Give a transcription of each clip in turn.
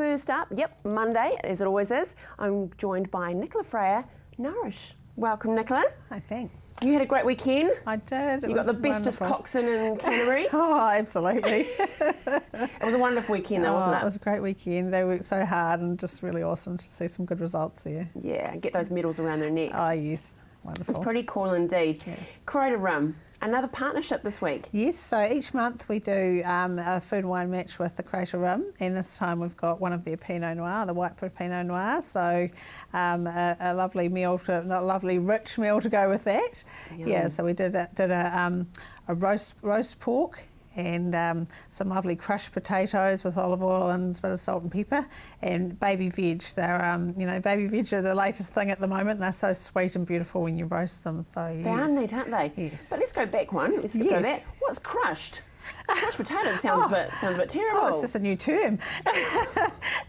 first up, Monday, as it always is, I'm joined by Nicola Fraher, Nourish. Welcome, Nicola. Hi, thanks. You had a great weekend. I did. You got the bestest coxswain in Canterbury. Oh, absolutely. It was a wonderful weekend though, wasn't it? It was a great weekend. They worked so hard and just really awesome to see some good results there. Yeah, get those medals around their neck. Oh, yes. Wonderful. It's pretty cool indeed. Yeah. Creative Rum, another partnership this week. Yes, so each month we do a food and wine match with the Creative Rum, and this time we've got one of their Pinot Noir, the white Pinot Noir, so a lovely meal, a lovely rich meal to go with that. Yum. Yeah, so we did a roast pork and some lovely crushed potatoes with olive oil and a bit of salt and pepper, and baby veg. They're, baby veg are the latest thing at the moment. They're so sweet and beautiful when you roast them. So They are neat, aren't they? Yes. But let's go back one. Let's go that. What's crushed? Crushed potato sounds a bit terrible. Oh, it's just a new term.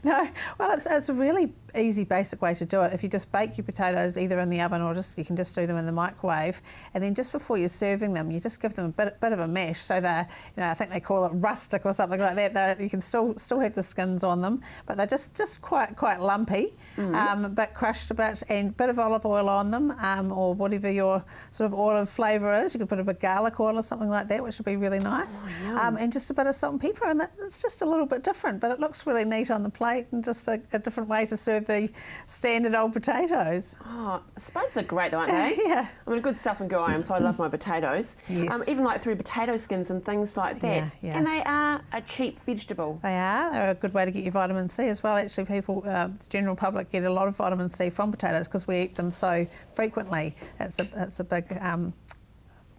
No, well, it's a really easy, basic way to do it. If you just bake your potatoes either in the oven or you can just do them in the microwave, and then just before you're serving them, you just give them a bit of a mash, so they're, I think they call it rustic or something like that. You can still have the skins on them, but they're just quite lumpy, but crushed a bit, and a bit of olive oil on them, or whatever your sort of oil of flavour is. You could put a bit of garlic oil or something like that, which would be really nice. Oh, and just a bit of salt and pepper, and it's just a little bit different, but it looks really neat on the plate, and just a different way to serve the standard old potatoes. Oh, spuds are great though, aren't they? Yeah. I'm a good southern girl I am, so I love my potatoes. Yes. Even like through potato skins and things like that. Yeah. And they are a cheap vegetable. They are. They're a good way to get your vitamin C as well. Actually, people, the general public, get a lot of vitamin C from potatoes because we eat them so frequently. It's a big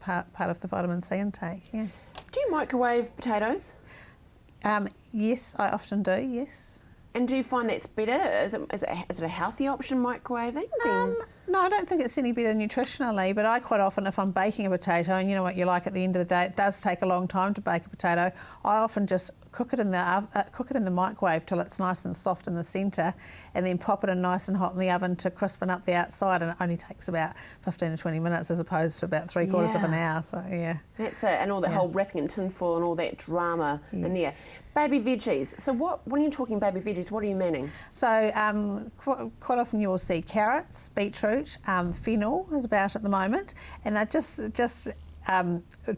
part of the vitamin C intake. Yeah. Do you microwave potatoes? Yes, I often do. Yes. And do you find that's better? Is it a healthy option, microwaving? No, I don't think it's any better nutritionally, but I quite often, if I'm baking a potato, and you know what you like at the end of the day, it does take a long time to bake a potato, I often just cook it in the microwave till it's nice and soft in the centre, and then pop it in nice and hot in the oven to crispen up the outside, and it only takes about 15 to 20 minutes as opposed to about 3/4 of an hour, so yeah. That's it, and all the whole wrapping in tin foil and all that drama in there. Baby veggies. So when you're talking baby veggies, what are you meaning? So quite often you will see carrots, beetroot, fennel is about at the moment, and they're just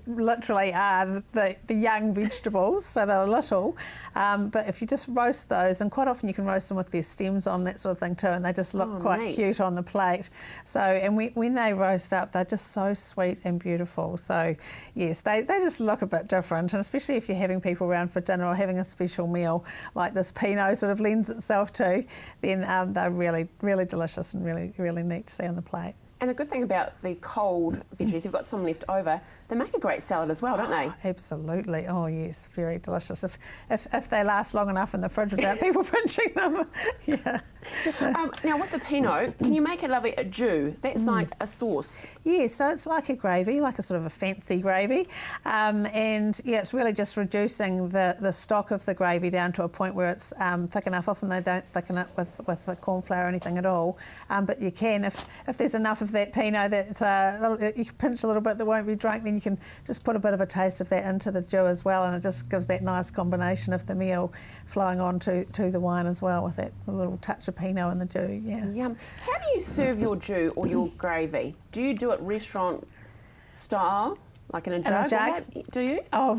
literally are the young vegetables, so they're little, but if you just roast those, and quite often you can roast them with their stems on, that sort of thing too, and they just look quite cute on the plate. So, and when they roast up, they're just so sweet and beautiful. So yes, they just look a bit different, and especially if you're having people around for dinner or having a special meal like this Pinot sort of lends itself to, then they're really, really delicious and really, really neat to see on the plate. And the good thing about the cold veggies, you've got some left over, they make a great salad as well, don't they? Absolutely. Oh yes, very delicious. If they last long enough in the fridge without people pinching them. Yeah. Now with the Pinot, can you make it lovely a jus? That's like a sauce. Yeah, so it's like a gravy, like a sort of a fancy gravy. And yeah, it's really just reducing the stock of the gravy down to a point where it's thick enough. Often they don't thicken it with the corn flour or anything at all. But you can, if there's enough of that Pinot that you can pinch a little bit that won't be drunk, then you can just put a bit of a taste of that into the jus as well, and it just gives that nice combination of the meal flowing on to the wine as well, with that little touch of Pinot in the jus. Yeah. Yum. How do you serve your jus or your gravy? Do you do it restaurant style, like in a jug? Do you? Oh,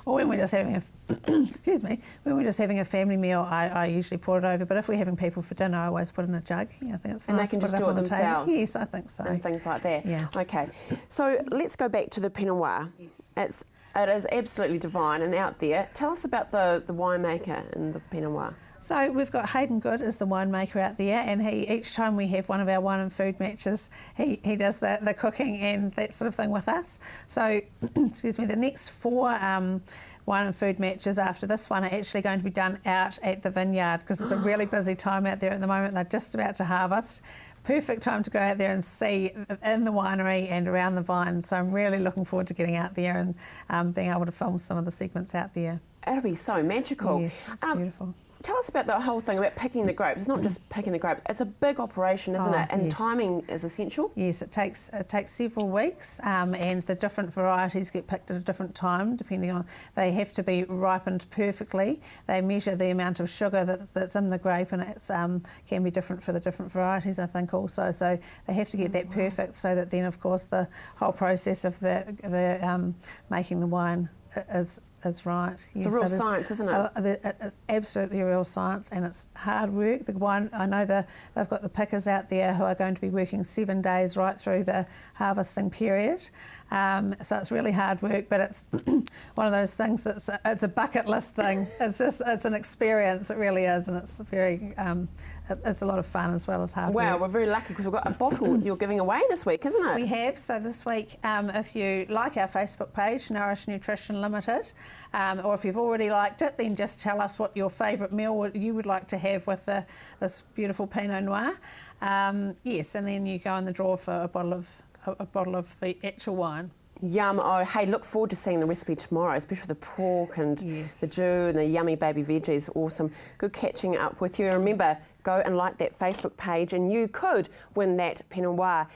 when we're just having a excuse me, when we're just having a family meal, I usually pour it over. But if we're having people for dinner, I always put it in a jug. Yeah, I think it's nice. And they can just do it themselves. Yes, I think so. And things like that. Yeah. Okay. So let's go back to the Pinot Noir. Yes. It is absolutely divine and out there. Tell us about the winemaker in the Pinot Noir. So we've got Hayden Good as the winemaker out there, and each time we have one of our wine and food matches, he does the cooking and that sort of thing with us. So, excuse me, the next 4 wine and food matches after this one are actually going to be done out at the vineyard, because it's a really busy time out there at the moment. They're just about to harvest. Perfect time to go out there and see in the winery and around the vine. So I'm really looking forward to getting out there and being able to film some of the segments out there. It'll be so magical. Yes, it's beautiful. tell us about the whole thing about picking the grapes. It's not just picking the grapes. It's a big operation, isn't it? And timing is essential. Yes, it takes several weeks, and the different varieties get picked at a different time, depending on. They have to be ripened perfectly. They measure the amount of sugar that's in the grape, and it's can be different for the different varieties, I think, also. So they have to get that perfect, so that then, of course, the whole process of the making the wine is right. It's a real science, isn't it? It's absolutely a real science, and it's hard work. The wine, I know they've got the pickers out there who are going to be working 7 days right through the harvesting period. So it's really hard work, but it's one of those things it's a bucket list thing. It's an experience, it really is, and it's very it's a lot of fun as well as hard work. Wow, we're very lucky because we've got a bottle you're giving away this week, isn't it? We have. So this week, if you like our Facebook page, Nourish Nutrition Limited, or if you've already liked it, then just tell us what your favourite meal you would like to have with this beautiful Pinot Noir. Yes, and then you go in the draw for a bottle of the actual wine. Yum. Oh, hey, look forward to seeing the recipe tomorrow, especially the pork and the jus and the yummy baby veggies. Awesome. Good catching up with you. Remember, go and like that Facebook page and you could win that Pinot Noir.